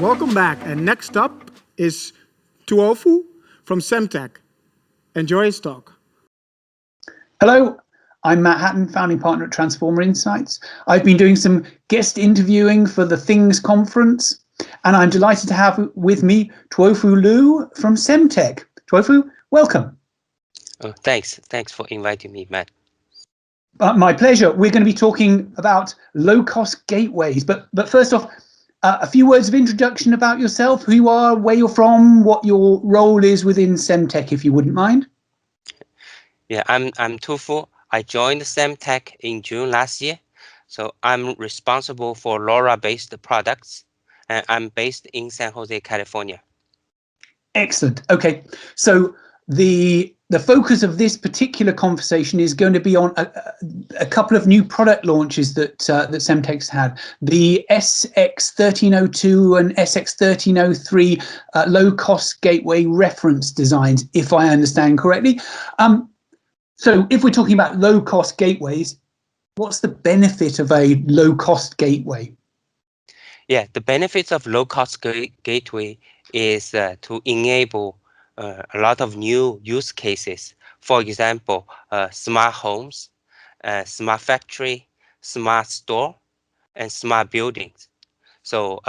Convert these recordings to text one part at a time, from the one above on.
Welcome back, and next up is Tuofu from Semtech. Enjoy his talk. Hello, I'm Matt Hatton, founding partner at Transformer Insights. I've been doing some guest interviewing for the Things conference, and I'm delighted to have with me Tuofu Liu from Semtech. Tuofu, welcome. Oh, thanks for inviting me, Matt. My pleasure. We're going to be talking about low-cost gateways, but first off, a few words of introduction about yourself, who you are, where you're from, what your role is within Semtech, if you wouldn't mind. Yeah, I'm Tuofu. I joined Semtech in June last year. So I'm responsible for LoRa-based products, and I'm based in San Jose, California. Excellent. Okay, so the focus of this particular conversation is going to be on a couple of new product launches that Semtech's had. The SX1302 and SX1303 low-cost gateway reference designs, if I understand correctly. So if we're talking about low-cost gateways, what's the benefit of a low-cost gateway? Yeah, the benefits of low-cost gateway is to enable a lot of new use cases. For example, smart homes, smart factory, smart store, and smart buildings. So,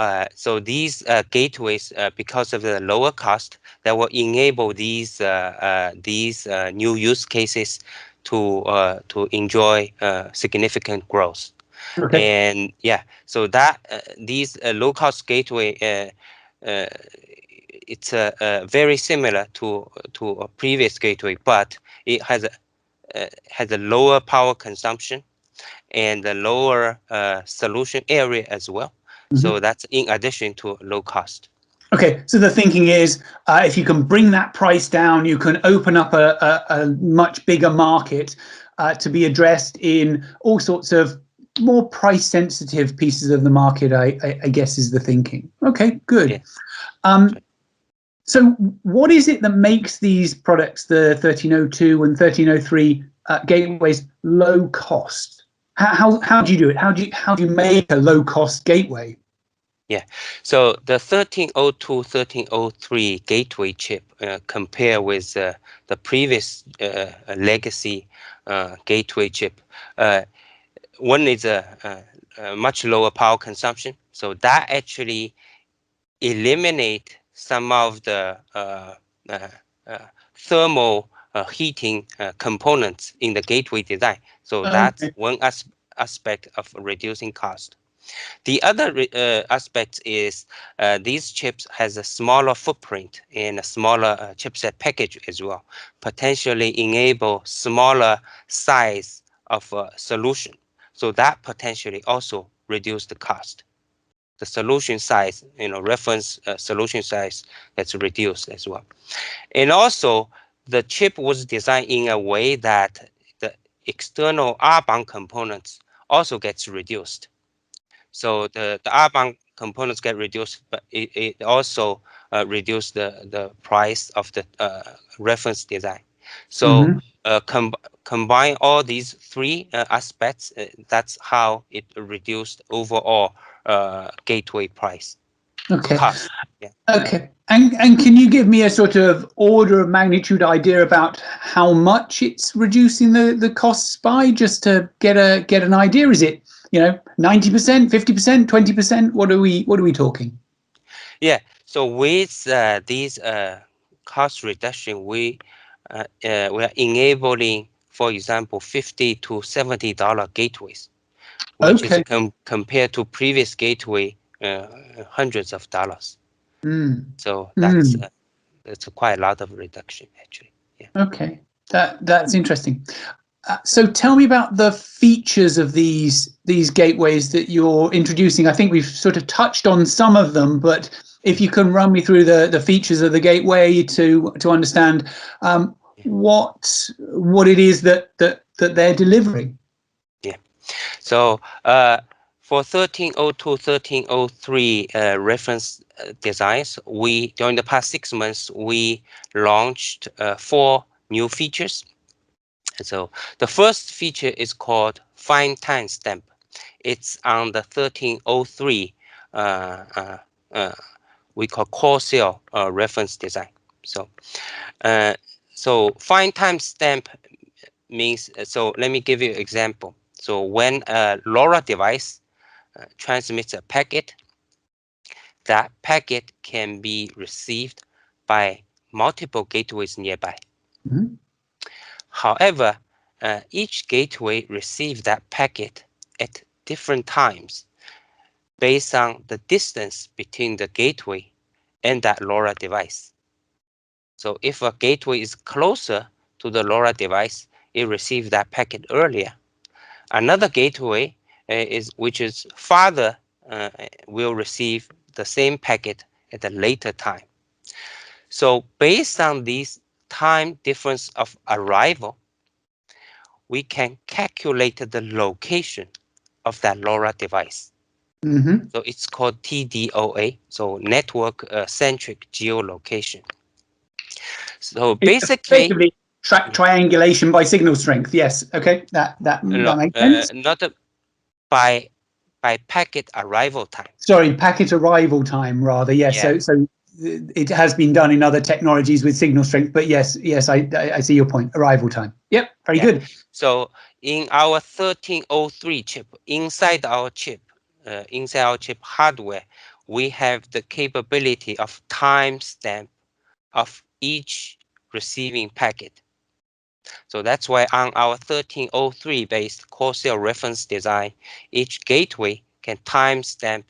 these gateways, because of the lower cost, that will enable these new use cases to enjoy significant growth. Okay. And yeah, so that these low-cost gateway, it's very similar to a previous gateway, but it has a lower power consumption and a lower solution area as well. So that's in addition to low cost. Okay, so the thinking is if you can bring that price down, you can open up a much bigger market to be addressed in all sorts of more price sensitive pieces of the market, I guess is the thinking. Okay, good. Yeah. So what is it that makes these products, the 1302 and 1303 gateways, low cost? How do you do it? How do you make a low cost gateway? Yeah, so the 1302, 1303 gateway chip compare with the previous legacy gateway chip. One is a much lower power consumption, so that actually eliminate some of the thermal heating components in the gateway design. So that's one aspect of reducing cost. The other aspect is these chips has a smaller footprint and a smaller chipset package as well, potentially enable smaller size of solution. So that potentially also reduce the cost. The solution size, reference solution size that's reduced as well. And also the chip was designed in a way that the external R-bond components also gets reduced. So the R-bond components get reduced, but it also reduced the price of the reference design. So combine all these three aspects, that's how it reduced overall gateway price. Okay. Cost. Yeah. Okay. And can you give me a sort of order of magnitude idea about how much it's reducing the costs by, just to get an idea? Is it 90%, 50%, 20%? What are we talking? Yeah. So with these cost reduction, we are enabling, for example, $50 to $70 gateways, which is compared to previous gateway hundreds of dollars. So that's quite a lot of reduction actually. Yeah. Okay, that's interesting. So tell me about the features of these gateways that you're introducing. I think we've sort of touched on some of them, but if you can run me through the features of the gateway to understand what it is that they're delivering. Yeah. So for 1302, 1303 reference designs, during the past 6 months, we launched 4 new features. So the first feature is called Fine Timestamp. It's on the 1303 we call core cell reference design. So fine timestamp means, so let me give you an example. So when a LoRa device transmits a packet, that packet can be received by multiple gateways nearby. Mm-hmm. However, each gateway receives that packet at different times based on the distance between the gateway and that LoRa device. So if a gateway is closer to the LoRa device, it receives that packet earlier. Another gateway which is farther will receive the same packet at a later time. So based on this time difference of arrival, we can calculate the location of that LoRa device. Mm-hmm. So it's called TDOA, so network-centric geolocation. So basically, triangulation by signal strength. Yes. Okay. That makes sense. not by packet arrival time. Sorry, packet arrival time rather. Yes. Yeah. So it has been done in other technologies with signal strength, but yes, I see your point. Arrival time. Yep. Very good. So in our 1303 chip, inside our chip hardware, we have the capability of timestamp of each receiving packet. So that's why on our 1303 based core cell reference design, each gateway can timestamp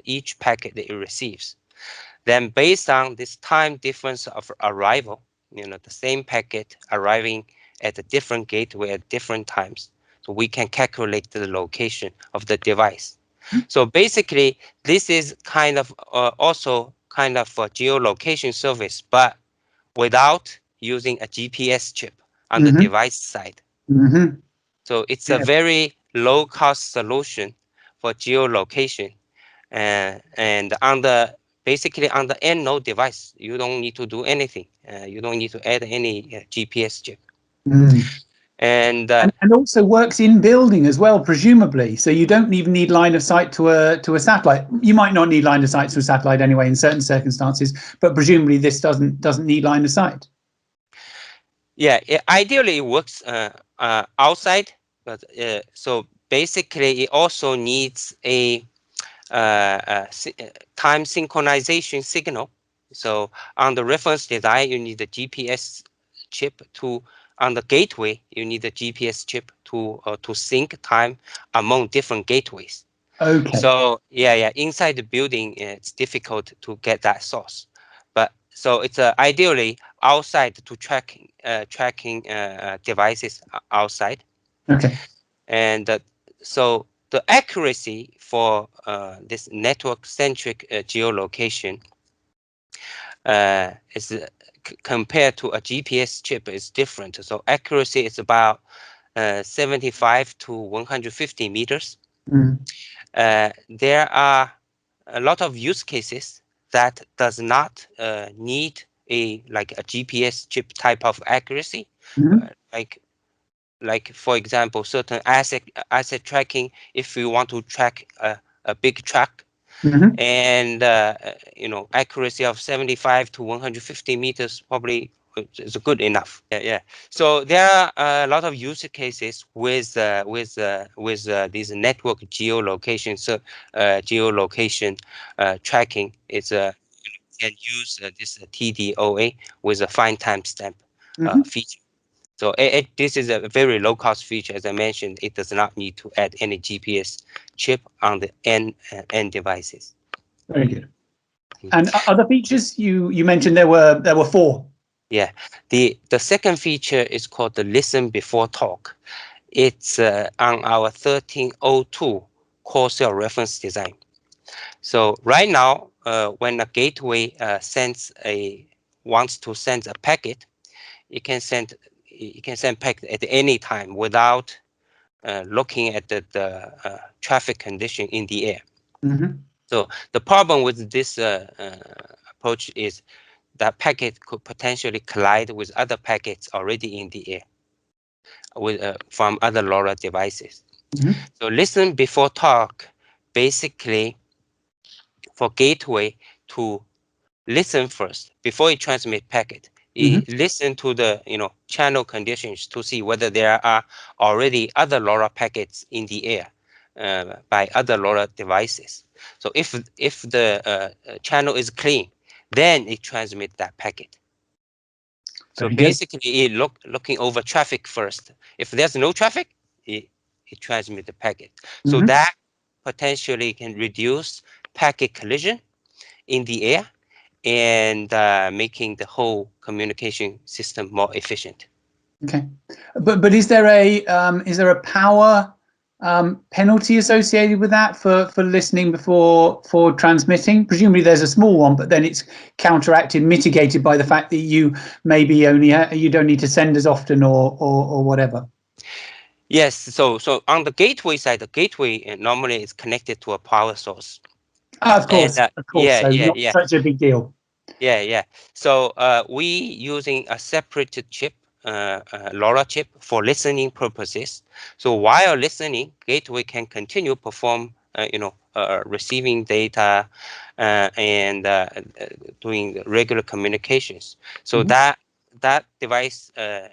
each packet that it receives. Then based on this time difference of arrival, the same packet arriving at a different gateway at different times, so we can calculate the location of the device. So basically, this is kind of also kind of a geolocation service, but without using a GPS chip on the device side. Mm-hmm. So it's a very low-cost solution for geolocation, and basically on the end node device, you don't need to do anything. You don't need to add any GPS chip. And also works in building as well, presumably. So you don't even need line of sight to a satellite. You might not need line of sight to a satellite anyway in certain circumstances, but presumably this doesn't need line of sight. Yeah, ideally it works outside, but so basically it also needs a time synchronization signal. So on the reference design, you need a GPS chip on the gateway, you need a GPS chip to sync time among different gateways. Okay. So yeah, inside the building, it's difficult to get that source. But so it's ideally outside to tracking devices outside. Okay. And so the accuracy for this network-centric geolocation is compared to a GPS chip is different. So accuracy is about 75 to 150 meters. There are a lot of use cases that does not need a GPS chip type of accuracy, like for example, certain asset tracking. If you want to track a big truck, and accuracy of 75 to 150 meters probably is good enough. Yeah. So there are a lot of use cases with these network geolocation. So geolocation tracking is can use this TDOA with a fine timestamp feature. So this is a very low-cost feature. As I mentioned, it does not need to add any GPS chip on the end devices. Very good. And other features you mentioned there were 4. Yeah, the second feature is called the listen before talk. It's on our 1302 core cell reference design. So right now, when a gateway wants to send a packet, it can send packet at any time without looking at the traffic condition in the air. So the problem with this approach is that packet could potentially collide with other packets already in the air from other LoRa devices. So listen before talk basically for gateway to listen first before it transmit packet. It listen to the channel conditions to see whether there are already other LoRa packets in the air by other LoRa devices. So if the channel is clean, then it transmits that packet. So basically, it looking over traffic first. If there's no traffic, it transmits the packet. So that potentially can reduce packet collision in the air and making the whole communication system more efficient. Okay, but is there a power penalty associated with that for listening before transmitting? Presumably there's a small one, but then it's counteracted, mitigated by the fact that you maybe you don't need to send as often or whatever. Yes, so on the gateway side, the gateway normally is connected to a power source. Of course, and, so not such a big deal. Yeah. So we using a separated chip, LoRa chip, for listening purposes. So while listening, gateway can continue perform, receiving data and doing regular communications. So that device, a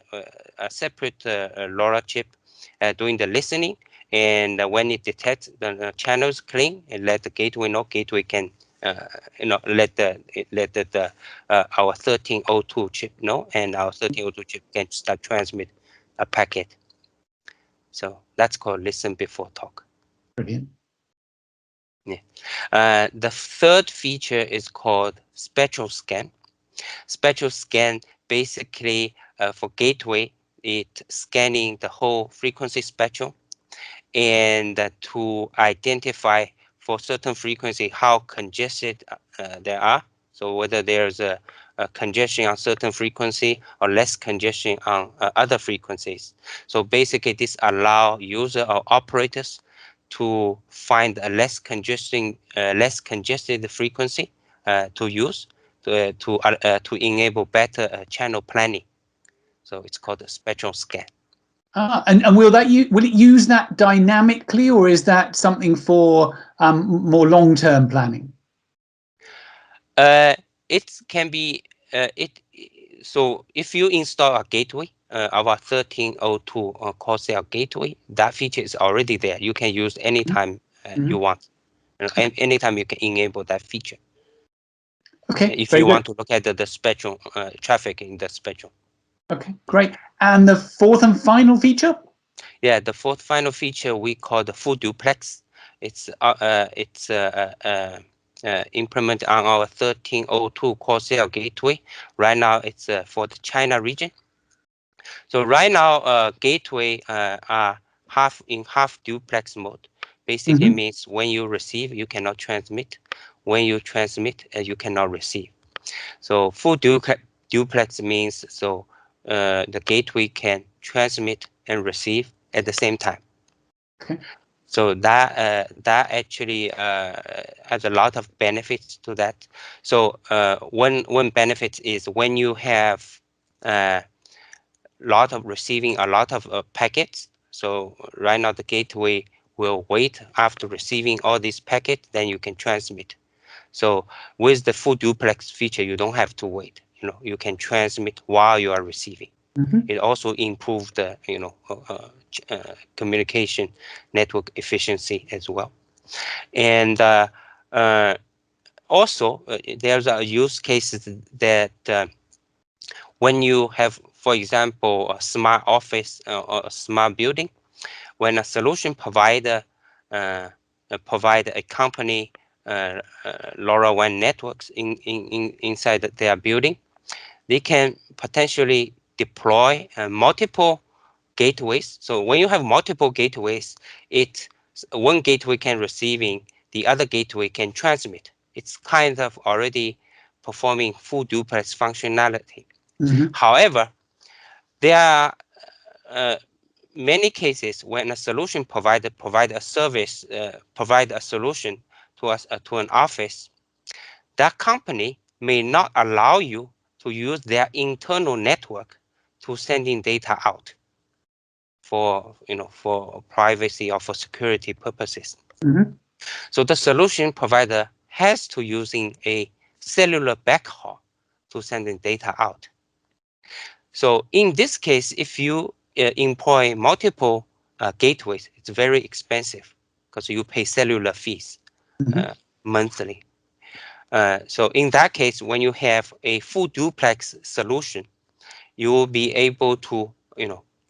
separate LoRa chip, doing the listening, and when it detects the channels clean, and let the gateway know. Gateway can let our 1302 chip know, and our 1302 chip can start transmit a packet. So that's called listen before talk. Brilliant. Yeah. The third feature is called spectral scan. Spectral scan basically for gateway, it scanning the whole frequency spectrum and to identify for certain frequency how congested there are. So whether there's a congestion on certain frequency or less congestion on other frequencies. So basically this allow user or operators to find a less congested frequency to use to enable better channel planning. So it's called a spectral scan. And will it use that dynamically, or is that something for more long-term planning? It can be so if you install a gateway, our 1302 Corsair gateway, that feature is already there. You can use anytime you want. Anytime you can enable that feature. Okay. If you want to look at the spectrum traffic in the spectrum. Okay, great. And the fourth and final feature? Yeah, the fourth final feature we call the Full-Duplex. It's implemented on our 1302 Corsair gateway. Right now, it's for the China region. So right now, gateway are half duplex mode. Basically means when you receive, you cannot transmit. When you transmit, you cannot receive. So full duplex means so the gateway can transmit and receive at the same time. Okay. So that actually has a lot of benefits to that. So one benefit is when you have lot of receiving a lot of packets. So right now the gateway will wait after receiving all these packets, then you can transmit. So with the full duplex feature, you don't have to wait. You can transmit while you are receiving. It also improves the communication network efficiency as well. And also there's a use cases that when you have, for example, a smart office or a smart building, when a solution provider provide a company LoRaWAN networks inside their building, they can potentially deploy multiple gateways. So when you have multiple gateways, one gateway can receiving, the other gateway can transmit. It's kind of already performing full duplex functionality. However, there are many cases when a solution provider provide a service, provide a solution to us to an office, that company may not allow you to use their internal network to sending data out for privacy or for security purposes. So the solution provider has to using a cellular backhaul to sending data out. So in this case, if you employ multiple gateways, it's very expensive because you pay cellular fees monthly. So in that case, when you have a full duplex solution, you will be able to,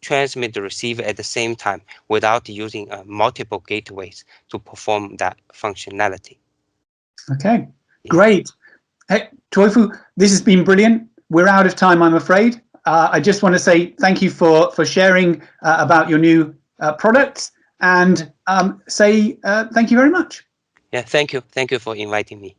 transmit the receiver at the same time without using multiple gateways to perform that functionality. Okay, great. Hey, Tuofu, this has been brilliant. We're out of time, I'm afraid. I just want to say thank you for sharing about your new products, and say thank you very much. Yeah, thank you. Thank you for inviting me.